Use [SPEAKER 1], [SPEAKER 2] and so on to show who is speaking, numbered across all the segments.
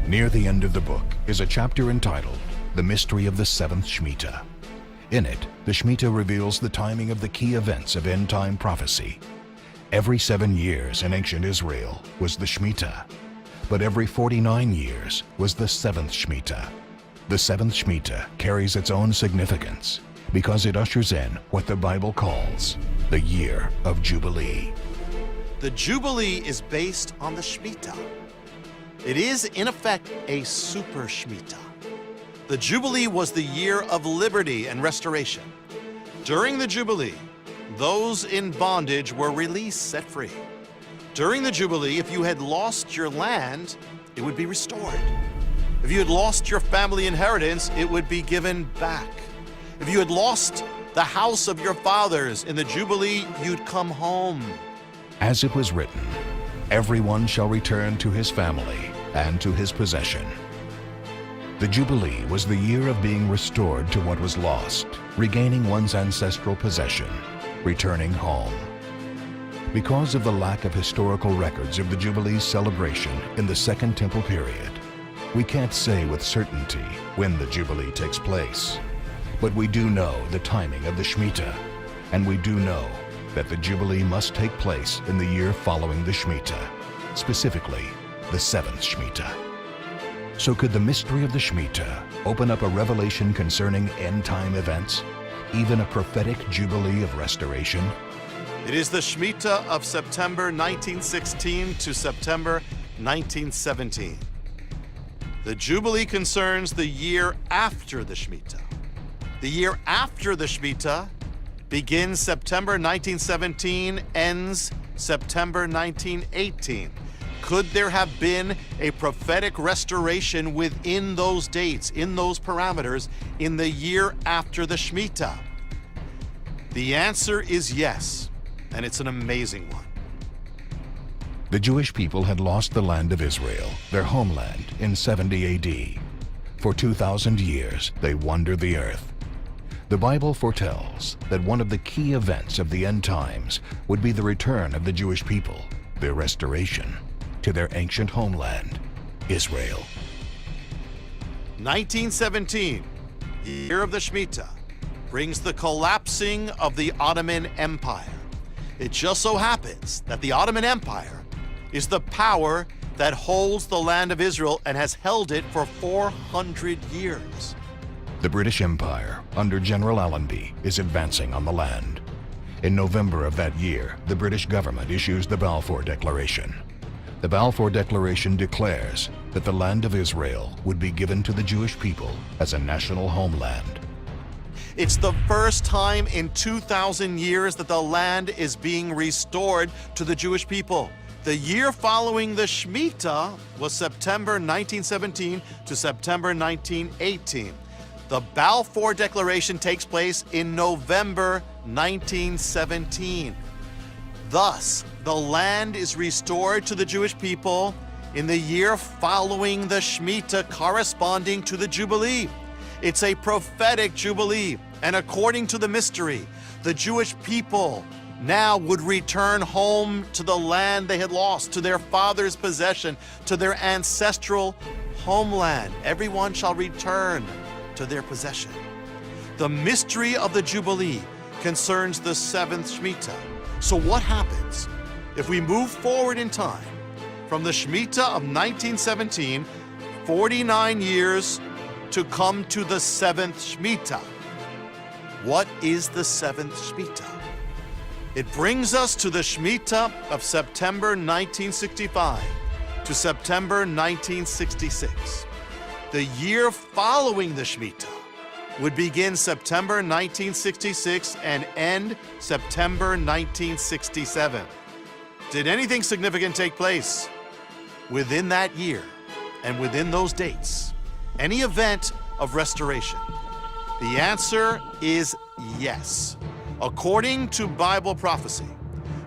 [SPEAKER 1] Near the end of the book is a chapter entitled The Mystery of the Seventh Shemitah. In it, the Shemitah reveals the timing of the key events of end-time prophecy. Every 7 years in ancient Israel was the Shemitah, but every 49 years was the seventh Shemitah. The seventh Shemitah carries its own significance because it ushers in what the Bible calls the year of Jubilee.
[SPEAKER 2] The Jubilee is based on the Shemitah. It is, in effect, a super Shemitah. The Jubilee was the year of liberty and restoration. During the Jubilee, those in bondage were released, set free. During the Jubilee, if you had lost your land, it would be restored. If you had lost your family inheritance, it would be given back. If you had lost the house of your fathers in the Jubilee, you'd come home.
[SPEAKER 1] As it was written, everyone shall return to his family and to his possession. The Jubilee was the year of being restored to what was lost, regaining one's ancestral possession, returning home. Because of the lack of historical records of the Jubilee's celebration in the Second Temple period, we can't say with certainty when the Jubilee takes place. But we do know the timing of the Shemitah, and we do know that the Jubilee must take place in the year following the Shemitah, specifically the seventh Shemitah. So could the mystery of the Shemitah open up a revelation concerning end-time events, even a prophetic Jubilee of restoration?
[SPEAKER 2] It is the Shemitah of September 1916 to September 1917. The Jubilee concerns the year after the Shemitah. The year after the Shemitah begins September 1917, ends September 1918. Could there have been a prophetic restoration within those dates, in those parameters, in the year after the Shemitah? The answer is yes, and it's an amazing one.
[SPEAKER 1] The Jewish people had lost the land of Israel, their homeland, in 70 AD. For 2,000 years, they wandered the earth. The Bible foretells that one of the key events of the end times would be the return of the Jewish people, their restoration to their ancient homeland, Israel.
[SPEAKER 2] 1917, the year of the Shemitah, brings the collapsing of the Ottoman Empire. It just so happens that the Ottoman Empire is the power that holds the land of Israel and has held it for 400 years.
[SPEAKER 1] The British Empire, under General Allenby, is advancing on the land. In November of that year, the British government issues the Balfour Declaration. The Balfour Declaration declares that the land of Israel would be given to the Jewish people as a national homeland.
[SPEAKER 2] It's the first time in 2,000 years that the land is being restored to the Jewish people. The year following the Shemitah was September 1917 to September 1918. The Balfour Declaration takes place in November 1917. Thus, the land is restored to the Jewish people in the year following the Shemitah, corresponding to the Jubilee. It's a prophetic Jubilee, and according to the mystery, the Jewish people now would return home to the land they had lost, to their father's possession, to their ancestral homeland. Everyone shall return to their possession. The mystery of the Jubilee concerns the seventh Shemitah. So what happens if we move forward in time from the Shemitah of 1917, 49 years to come to the seventh Shemitah? What is the seventh Shemitah? It brings us to the Shemitah of September 1965 to September 1966. The year following the Shemitah would begin September 1966 and end September 1967. Did anything significant take place within that year and within those dates? Any event of restoration? The answer is yes. According to Bible prophecy,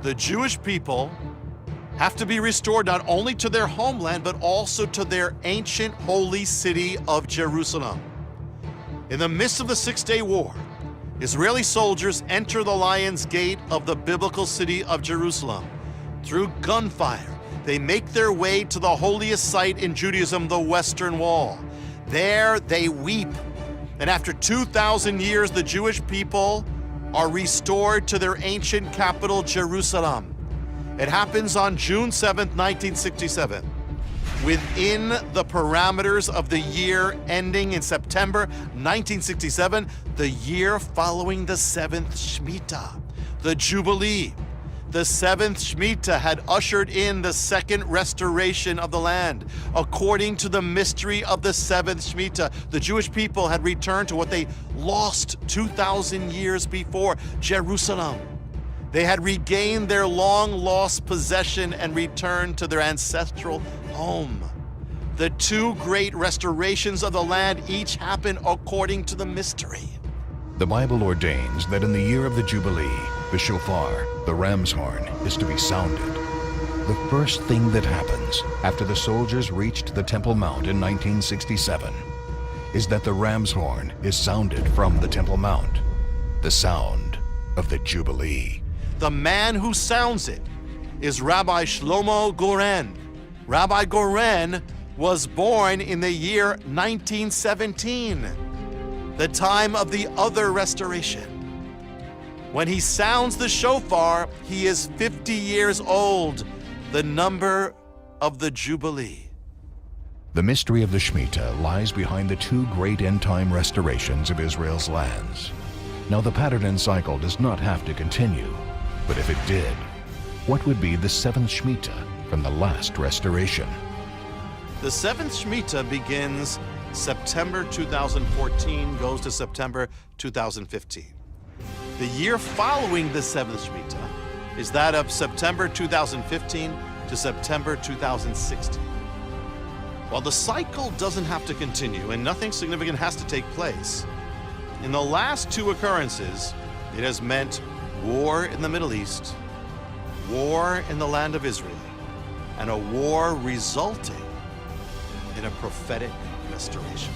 [SPEAKER 2] the Jewish people have to be restored not only to their homeland, but also to their ancient holy city of Jerusalem. In the midst of the Six-Day War, Israeli soldiers enter the Lion's Gate of the biblical city of Jerusalem. Through gunfire they make their way to the holiest site in Judaism, the Western Wall. There they weep. And after 2,000 years, the Jewish people are restored to their ancient capital, Jerusalem. It happens on June 7th, 1967. Within the parameters of the year ending in September 1967, the year following the seventh Shemitah, the Jubilee. The seventh Shemitah had ushered in the second restoration of the land. According to the mystery of the seventh Shemitah, the Jewish people had returned to what they lost 2,000 years before, Jerusalem. They had regained their long-lost possession and returned to their ancestral home. The two great restorations of the land each happened according to the mystery.
[SPEAKER 1] The Bible ordains that in the year of the Jubilee, the shofar, the ram's horn, is to be sounded. The first thing that happens after the soldiers reached the Temple Mount in 1967 is that the ram's horn is sounded from the Temple Mount, the sound of the Jubilee.
[SPEAKER 2] The man who sounds it is Rabbi Shlomo Goren. Rabbi Goren was born in the year 1917, the time of the other restoration. When he sounds the shofar, he is 50 years old, the number of the Jubilee.
[SPEAKER 1] The mystery of the Shemitah lies behind the two great end-time restorations of Israel's lands. Now, the pattern and cycle does not have to continue, but if it did, what would be the seventh Shemitah from the last restoration?
[SPEAKER 2] The seventh Shemitah begins September 2014, goes to September 2015. The year following the seventh Shemitah is that of September 2015 to September 2016. While the cycle doesn't have to continue and nothing significant has to take place, in the last two occurrences, it has meant war in the Middle East, war in the land of Israel, and a war resulting in a prophetic restoration.